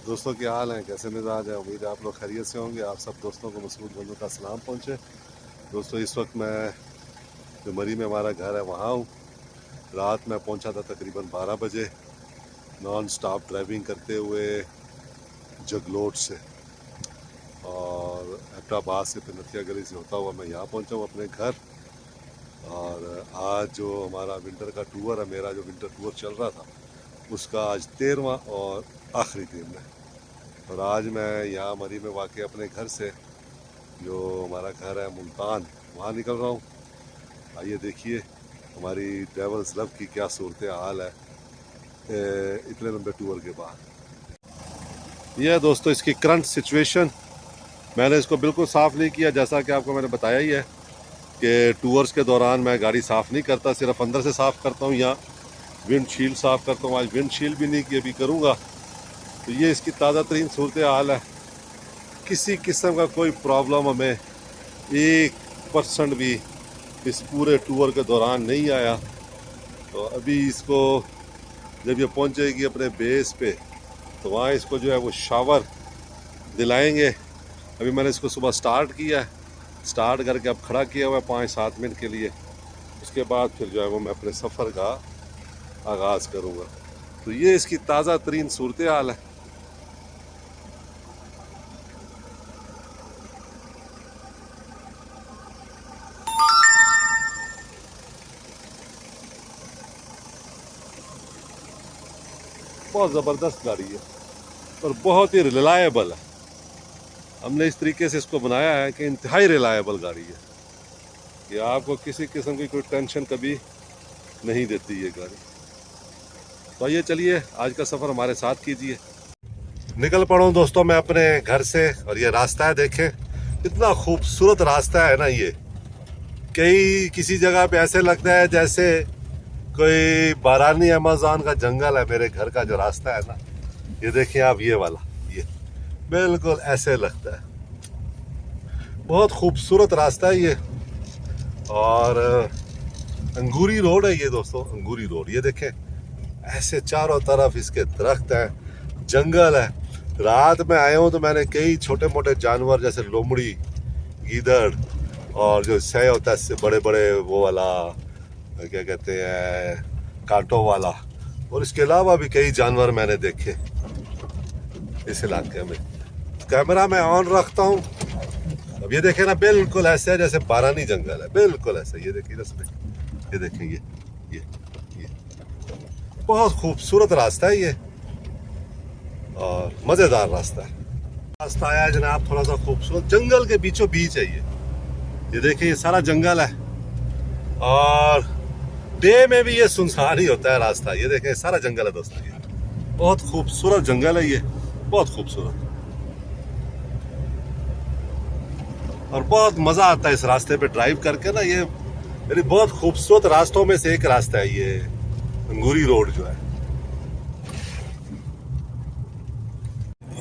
दोस्तों क्या हाल है, कैसे मिजाज है। उम्मीद है आप लोग खैरियत से होंगे। आप सब दोस्तों को मसरूद बंदों का सलाम पहुँचे। दोस्तों इस वक्त मैं जो मरी में हमारा घर है वहाँ हूँ। रात में पहुँचा था तकरीबन 12 बजे नॉन स्टॉप ड्राइविंग करते हुए जगलोट से, और हैदराबाद से पिनथिया गली से होता हुआ मैं यहाँ पहुँचा हूँ अपने घर। और आज जो हमारा विंटर का टूर है, मेरा जो विंटर टूर चल रहा था उसका आज 13वां और आखिरी दिन है। और आज मैं यहाँ मरी में वाक़ई अपने घर से, जो हमारा घर है मुल्तान, वहाँ निकल रहा हूँ। आइए देखिए हमारी डेवल्स लव की क्या सूरत हाल है इतने लंबे टूर के बाद। यह है दोस्तों इसकी करंट सिचुएशन। मैंने इसको बिल्कुल साफ़ नहीं किया, जैसा कि आपको मैंने बताया ही है कि टूर्स के दौरान मैं गाड़ी साफ़ नहीं करता, सिर्फ अंदर से साफ़ करता हूँ या विंडशील्ड साफ़ करता हूँ। आज विंडशील्ड भी नहीं की, अभी करूँगा। तो ये इसकी ताज़ा तरीन सूरत हाल है। किसी किस्म का कोई प्रॉब्लम हमें 1% भी इस पूरे टूर के दौरान नहीं आया। तो अभी इसको जब ये पहुंचेगी अपने बेस पे तो वहाँ इसको जो है वो शावर दिलाएंगे। अभी मैंने इसको सुबह स्टार्ट किया है, स्टार्ट करके अब खड़ा किया हुआ है 5-7 मिनट के लिए। उसके बाद फिर जो है वो मैं अपने सफ़र का आगाज़ करूँगा। तो ये इसकी ताज़ा तरीन सूरत हाल है। बहुत ज़बरदस्त गाड़ी है और बहुत ही रिलायबल है। हमने इस तरीके से इसको बनाया है कि इंतहाई रिलायबल गाड़ी है कि आपको किसी किस्म की कोई टेंशन कभी नहीं देती ये गाड़ी। तो आइए चलिए आज का सफ़र हमारे साथ कीजिए। निकल पड़ा हूँ दोस्तों मैं अपने घर से, और ये रास्ता है, देखें इतना खूबसूरत रास्ता है ना। ये किसी जगह पे ऐसे लगता है जैसे कोई बारानी अमेज़न का जंगल है। मेरे घर का जो रास्ता है ना, ये देखिए आप, ये वाला, ये बिल्कुल ऐसे लगता है। बहुत खूबसूरत रास्ता है ये। और अंगूरी रोड है ये दोस्तों, अंगूरी रोड। ये देखें ऐसे चारों तरफ इसके दरख्त हैं, जंगल है। रात में आया हूँ तो मैंने कई छोटे मोटे जानवर जैसे लोमड़ी, गीदड़ और जो सह होता है इससे बड़े बड़े वो वाला क्या कहते हैं, कांटों वाला, और इसके अलावा भी कई जानवर मैंने देखे इस इलाके में। कैमरा मैं ऑन रखता हूँ। अब ये देखें ना, बिल्कुल ऐसे है जैसे बारानी जंगल है, बिल्कुल ऐसे। ये देखिए ये देखें, ये बहुत खूबसूरत रास्ता है ये और मज़ेदार रास्ता है। रास्ता आया जनाब थोड़ा सा खूबसूरत, जंगल के बीचों बीच है ये देखिए, ये सारा जंगल है। और डे में भी ये सुनसान ही होता है रास्ता। ये देखें सारा जंगल है दोस्तों, ये बहुत खूबसूरत जंगल है ये, बहुत खूबसूरत। और बहुत मज़ा आता है इस रास्ते पे ड्राइव करके ना। ये मेरी बहुत खूबसूरत रास्तों में से एक रास्ता है ये अंगूरी रोड जो है।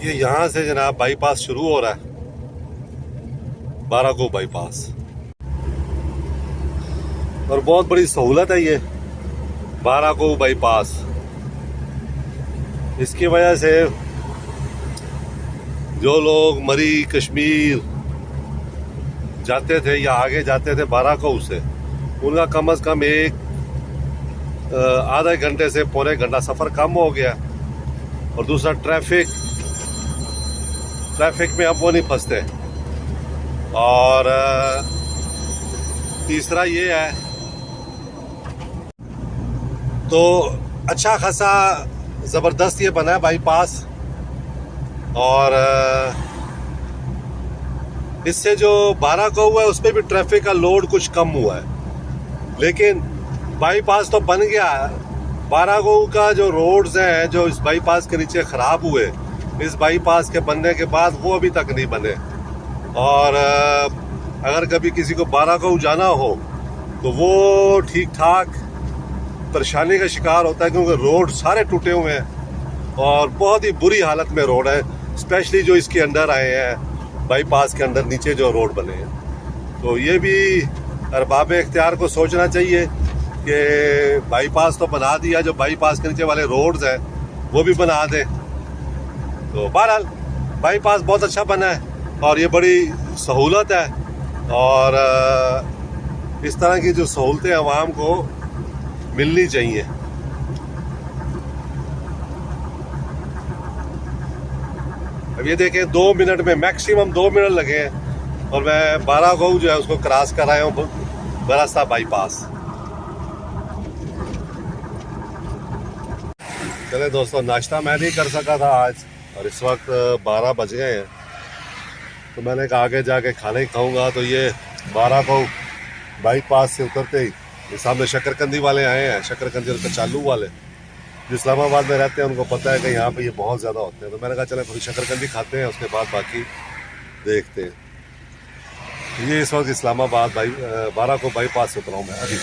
ये यहाँ से जनाब बाईपास शुरू हो रहा है, बाराको बाईपास। और बहुत बड़ी सहूलत है ये बाराको बाईपास। इसकी वजह से जो लोग मरी कश्मीर जाते थे या आगे जाते थे बाराको से, उनका कम से कम आधे घंटे से पौने घंटा सफ़र कम हो गया। और दूसरा ट्रैफिक में अब वो नहीं फंसते। और तीसरा ये है, तो अच्छा खासा ज़बरदस्त ये बना है बाईपास। और इससे जो बाराको हुआ है उस पर भी ट्रैफिक का लोड कुछ कम हुआ है, लेकिन बाईपास तो बन गया है। बाराको का जो रोड्स हैं जो इस बाईपास के नीचे ख़राब हुए, इस बाईपास के बनने के बाद वो अभी तक नहीं बने। और अगर कभी किसी को बाराको जाना हो तो वो ठीक ठाक परेशानी का शिकार होता है, क्योंकि रोड सारे टूटे हुए हैं और बहुत ही बुरी हालत में रोड है। स्पेशली जो इसके अंदर आए हैं, बाईपास के अंदर नीचे जो रोड बने हैं। तो ये भी अरबाब इख्तियार को सोचना चाहिए कि बाईपास तो बना दिया, जो बाईपास के नीचे वाले रोड्स हैं वो भी बना दें। तो बहरहाल बाईपास बहुत अच्छा बना है और ये बड़ी सहूलत है। और इस तरह की जो सहूलतें आवाम को मिलनी चाहिए। अब ये देखें 2 मिनट में, मैक्सिमम 2 मिनट लगे हैं और मैं 12 को जो है उसको क्रॉस कर आया हूँ बरास्ता बाईपास। चले दोस्तों, नाश्ता मैं नहीं कर सका था आज और इस वक्त 12 बज गए हैं, तो मैंने कहा आगे जाके खाना ही खाऊंगा। तो ये 12 को बाईपास से उतरते ही ये सामने शकरकंदी वाले आए हैं, शकरकंदी और कचालू वाले जो इस्लामाबाद में रहते हैं, उनको पता है कि यहाँ पे ये बहुत ज़्यादा होते हैं। तो मैंने कहा चले थोड़ी शकरकंदी खाते हैं, उसके बाद बाकी देखते हैं। ये इस वक्त इस्लामाबाद 12 को बाईपास से उतरा हूँ मैं अभी।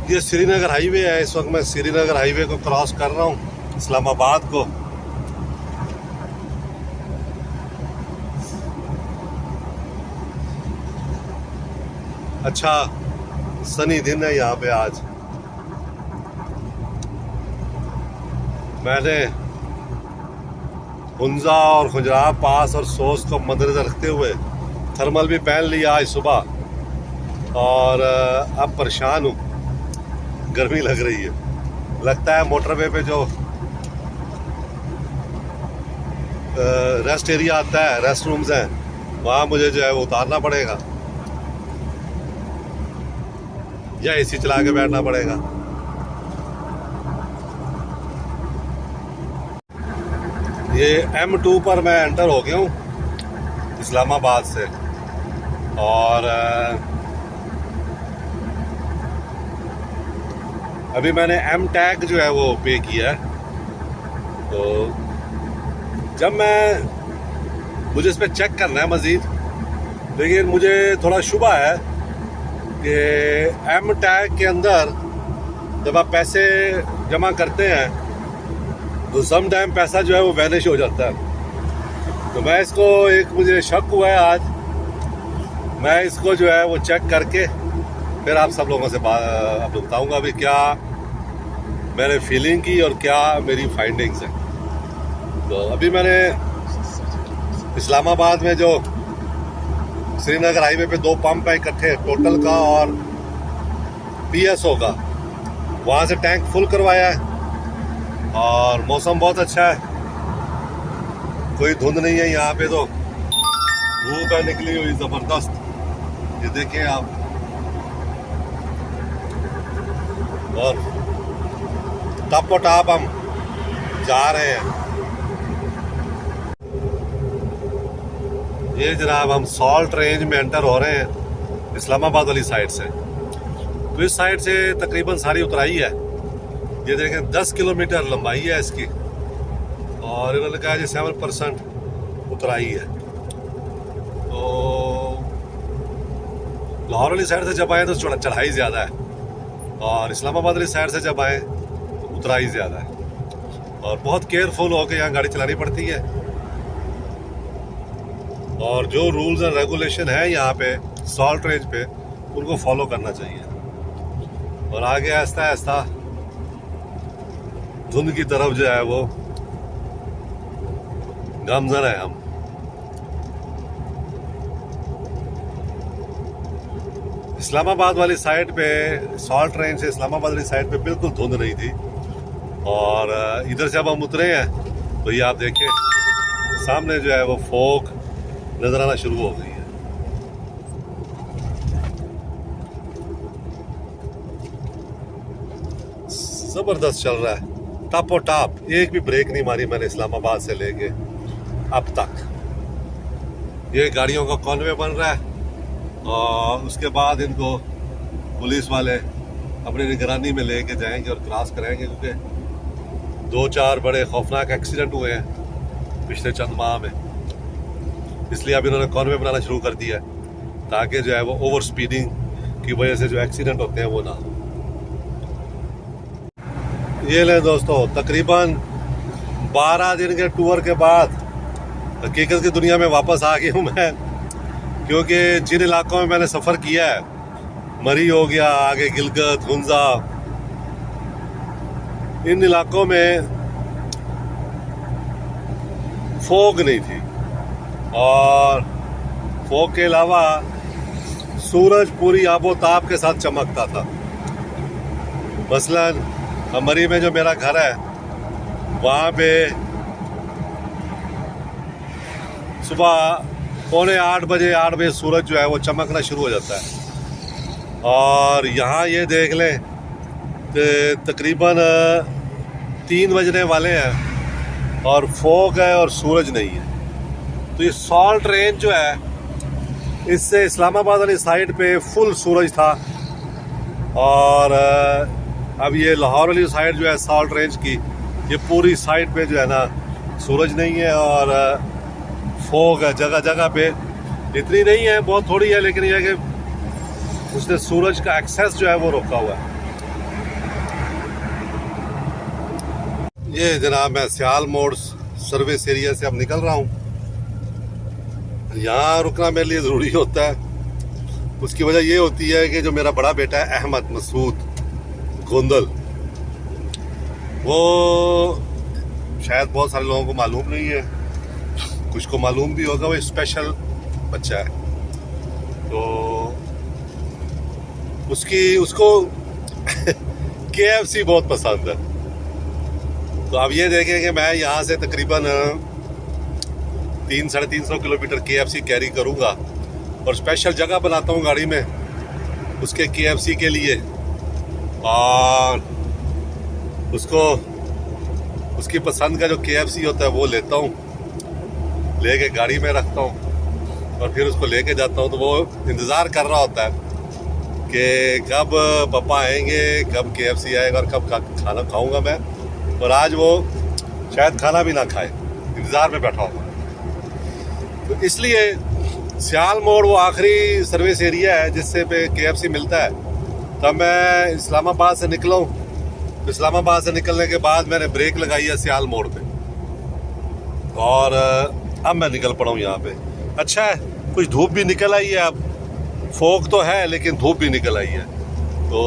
ये श्रीनगर हाईवे है, इस वक्त मैं श्रीनगर हाईवे को क्रॉस कर रहा हूँ इस्लामाबाद को। अच्छा सनी दिन है यहाँ पे आज। मैंने हुंजा और खुजराह पास और सोस को मद्देनजर रखते हुए थर्मल भी पहन लिया आज सुबह और अब परेशान हूँ, गर्मी लग रही है। लगता है मोटरवे पे जो रेस्ट एरिया आता है, रेस्ट रूम्स हैं, वहाँ मुझे जो है वो उतारना पड़ेगा या एसी चला के बैठना पड़ेगा। ये M2 पर मैं एंटर हो गया हूँ इस्लामाबाद से और अभी मैंने M टैग जो है वो पे किया है। तो जब मुझे इस पर चेक करना है मज़ीद, लेकिन मुझे थोड़ा शुबा है कि M टैग के अंदर जब आप पैसे जमा करते हैं तो सम टाइम पैसा जो है वो वैनिश हो जाता है। तो मैं इसको मुझे शक हुआ है आज, मैं इसको जो है वो चेक करके फिर आप सब लोगों से आपको बताऊंगा अभी क्या मैंने फीलिंग की और क्या मेरी फाइंडिंग्स हैं। तो अभी मैंने इस्लामाबाद में जो श्रीनगर हाईवे पे 2 पंप है इकट्ठे, टोटल का और PSO का, वहाँ से टैंक फुल करवाया है और मौसम बहुत अच्छा है, कोई धुंध नहीं है यहाँ पे। तो धूप है निकली हुई ज़बरदस्त, ये देखें आप। और टॉप टॉप हम जा रहे हैं। ये जनाब हम सॉल्ट रेंज में एंटर हो रहे हैं इस्लामाबाद वाली साइड से। तो इस साइड से तकरीबन सारी उतराई है, ये देखें 10 किलोमीटर लंबाई है इसकी और इन्होंने कहा जी 7% उतराई है। तो लाहौर वाली साइड से जब आए तो चढ़ाई ज़्यादा है और इस्लामाबाद वाली साइड से जब आए तो उतराई ज़्यादा है और बहुत केयरफुल होकर यहाँ गाड़ी चलानी पड़ती है। और जो रूल्स एंड रेगुलेशन है यहाँ पे सॉल्ट रेंज पे, उनको फॉलो करना चाहिए। और आगे आहिस्ता आहिस्ता धुंध की तरफ जो है वो गामजन है हम। इस्लामाबाद वाली साइड पे, सॉल्ट रेंज से इस्लामाबाद वाली साइड पे बिल्कुल धुंध नहीं थी और इधर से अब हम उतरे हैं तो ये आप देखें सामने जो है वो फोक नजर आना शुरू हो गई है। जबरदस्त चल रहा है, टापो टाप, एक भी ब्रेक नहीं मारी मैंने इस्लामाबाद से लेके अब तक। ये गाड़ियों का कॉन्वे बन रहा है और उसके बाद इनको पुलिस वाले अपनी निगरानी में लेके जाएंगे और क्रॉस कराएंगे, क्योंकि 2-4 बड़े खौफनाक एक्सीडेंट हुए हैं पिछले चंद माह में। इसलिए अब इन्होंने कॉन्वे बनाना शुरू कर दिया है ताकि जो है वो ओवर स्पीडिंग की वजह से जो एक्सीडेंट होते हैं वो ना हो। ये ले दोस्तों, तकरीबन 12 दिन के टूर के बाद हकीकत की दुनिया में वापस आ गया हूँ मैं, क्योंकि जिन इलाकों में मैंने सफ़र किया है, मरी हो गया, आगे गिलगित, हुंजा, इन इलाकों में फॉग नहीं थी, और फॉग के अलावा सूरज पूरी आबोताब के साथ चमकता था। मसलन मरी में जो मेरा घर है वहाँ पे सुबह 7:45 सूरज जो है वो चमकना शुरू हो जाता है। और यहाँ ये देख लें कि तकरीबन 3 बजने वाले हैं और फॉग है और सूरज नहीं है। तो ये सॉल्ट रेंज जो है, इससे इस्लामाबाद वाली साइड पे फुल सूरज था, और अब ये लाहौर वाली साइड जो है सॉल्ट रेंज की, ये पूरी साइड पे जो है ना सूरज नहीं है और फॉग है जगह जगह पे। इतनी नहीं है, बहुत थोड़ी है, लेकिन यह है कि उसने सूरज का एक्सेस जो है वो रोका हुआ है। ये जनाब मैं सियाल मोड़ सर्विस एरिया से अब निकल रहा हूँ। यहाँ रुकना मेरे लिए ज़रूरी होता है। उसकी वजह ये होती है कि जो मेरा बड़ा बेटा है अहमद मसूद गोंदल, वो शायद बहुत सारे लोगों को मालूम नहीं है, कुछ को मालूम भी होगा, वो स्पेशल बच्चा है। तो उसको KFC बहुत पसंद है। तो अब ये देखें कि मैं यहाँ से तकरीबन 300-350 किलोमीटर KFC कैरी करूँगा और स्पेशल जगह बनाता हूँ गाड़ी में उसके KFC के लिए, और उसकी पसंद का जो KFC होता है वो लेता हूँ, लेके गाड़ी में रखता हूँ और फिर उसको लेके जाता हूँ। तो वो इंतज़ार कर रहा होता है कि कब पापा आएंगे, कब KFC आएगा और कब खाना खाऊंगा मैं। और आज वो शायद खाना भी ना खाए, इंतज़ार में बैठा होगा। तो इसलिए सियाल मोड़ वो आखिरी सर्विस एरिया है जिससे पे KFC मिलता है। तब मैं इस्लामाबाद से निकला हूँ। तो इस्लामाबाद से निकलने के बाद मैंने ब्रेक लगाई है सियाल मोड़ पे, और अब मैं निकल पड़ा हूँ यहाँ पे। अच्छा है, कुछ धूप भी निकल आई है, अब फॉग तो है लेकिन धूप भी निकल आई है। तो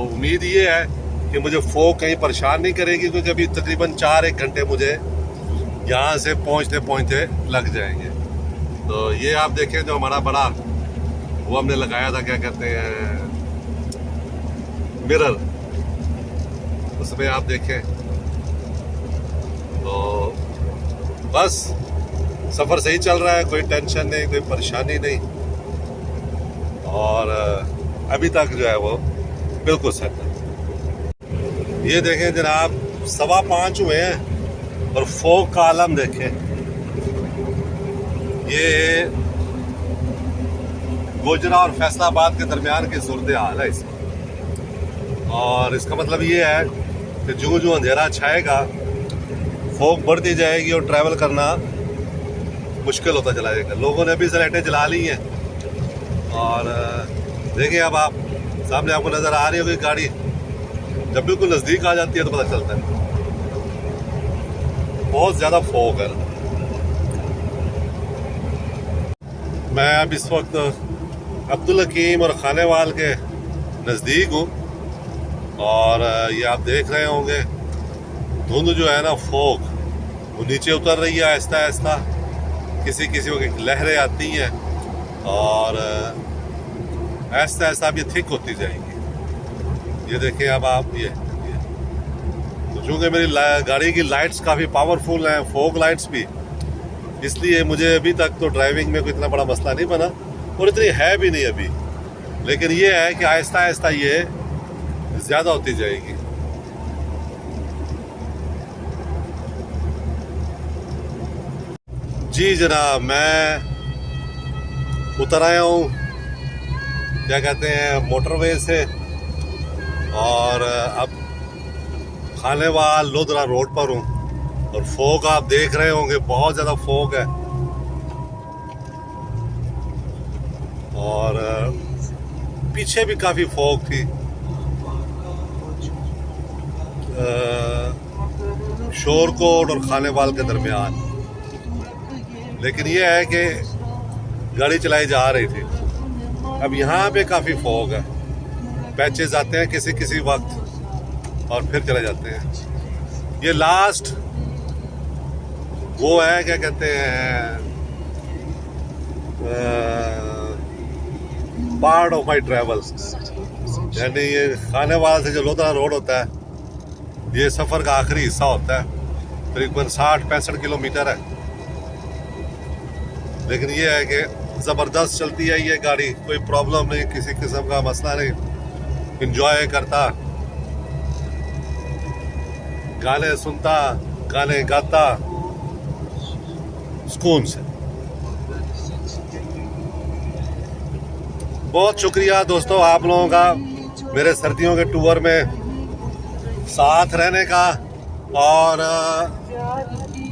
उम्मीद ये है कि मुझे फॉग कहीं परेशान नहीं करेगी, क्योंकि अभी तकरीबन 4-1 घंटे मुझे यहाँ से पहुँचते पहुँचते लग जाएंगे। तो ये आप देखें जो हमारा बड़ा वो हमने लगाया था, क्या कहते हैं, मिरर, उसमें आप देखें। तो बस सफ़र सही चल रहा है, कोई टेंशन नहीं, कोई परेशानी नहीं, और अभी तक जो है वो बिल्कुल सेट है। ये देखें जनाब 5:15 हुए हैं और फॉग का आलम देखें। ये गोजरा और फैसलाबाद के दरमियान की सूरत हाल है इसमें, और इसका मतलब ये है कि जो जो अंधेरा छाएगा फॉग बढ़ती जाएगी और ट्रैवल करना मुश्किल होता चला जाएगा। लोगों ने भी लाइटें जला ली हैं, और देखिए अब आप सामने आपको नज़र आ रही होगी गाड़ी, जब बिल्कुल नज़दीक आ जाती है तो पता चलता है बहुत ज़्यादा फॉग है। मैं अब इस वक्त अब्दुल हकीम और खानेवाल के नज़दीक हूँ, और ये आप देख रहे होंगे धुंध जो है ना, फॉग वो नीचे उतर रही है आहिस्ता आहिस्ता। किसी किसी वक्त लहरें आती हैं और आहिस्ता आहिस्ता अब ये थिक होती जाएंगी। ये देखें अब आप ये तो चूँकि मेरी गाड़ी की लाइट्स काफ़ी पावरफुल हैं, फॉग लाइट्स भी, इसलिए मुझे अभी तक तो ड्राइविंग में कोई इतना बड़ा मसला नहीं बना, और इतनी है भी नहीं अभी। लेकिन ये है कि आहिस्ता आहिस्ता ये ज़्यादा होती जाएगी। जी जनाब, मैं उतर आया हूँ, क्या कहते हैं, मोटरवे से, और अब खानेवाल लोधरा रोड पर हूँ। और फॉग आप देख रहे होंगे, बहुत ज़्यादा फॉग है, और पीछे भी काफ़ी फॉग थी। शोरकोट और खानेवाल के दरमियान। लेकिन यह है कि गाड़ी चलाई जा रही थी। अब यहाँ पे काफ़ी फॉग है, पैचेस आते हैं किसी किसी वक्त और फिर चले जाते हैं। ये लास्ट वो है क्या कहते हैं, पार्ट ऑफ माई ट्रैवल। यानी ये खानेवाल से जो लोधरा रोड होता है, ये सफ़र का आखिरी हिस्सा होता है। तकरीबन 60-65 किलोमीटर है, लेकिन ये है कि ज़बरदस्त चलती है ये गाड़ी, कोई प्रॉब्लम नहीं, किसी किस्म का मसला नहीं। इंजॉय करता, गाने सुनता, गाने गाता, सुकून से। बहुत शुक्रिया दोस्तों आप लोगों का मेरे सर्दियों के टूर में साथ रहने का और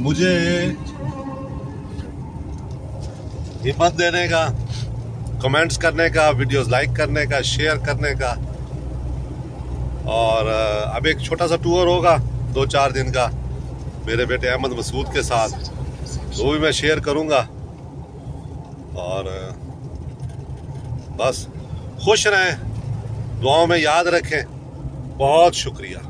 मुझे हिम्मत देने का, कमेंट्स करने का, वीडियोस लाइक करने का, शेयर करने का। और अब एक छोटा सा टूर होगा 2-4 दिन का मेरे बेटे अहमद मसूद के साथ, वो भी मैं शेयर करूंगा। और बस खुश रहें, दुआओं में याद रखें। बहुत शुक्रिया।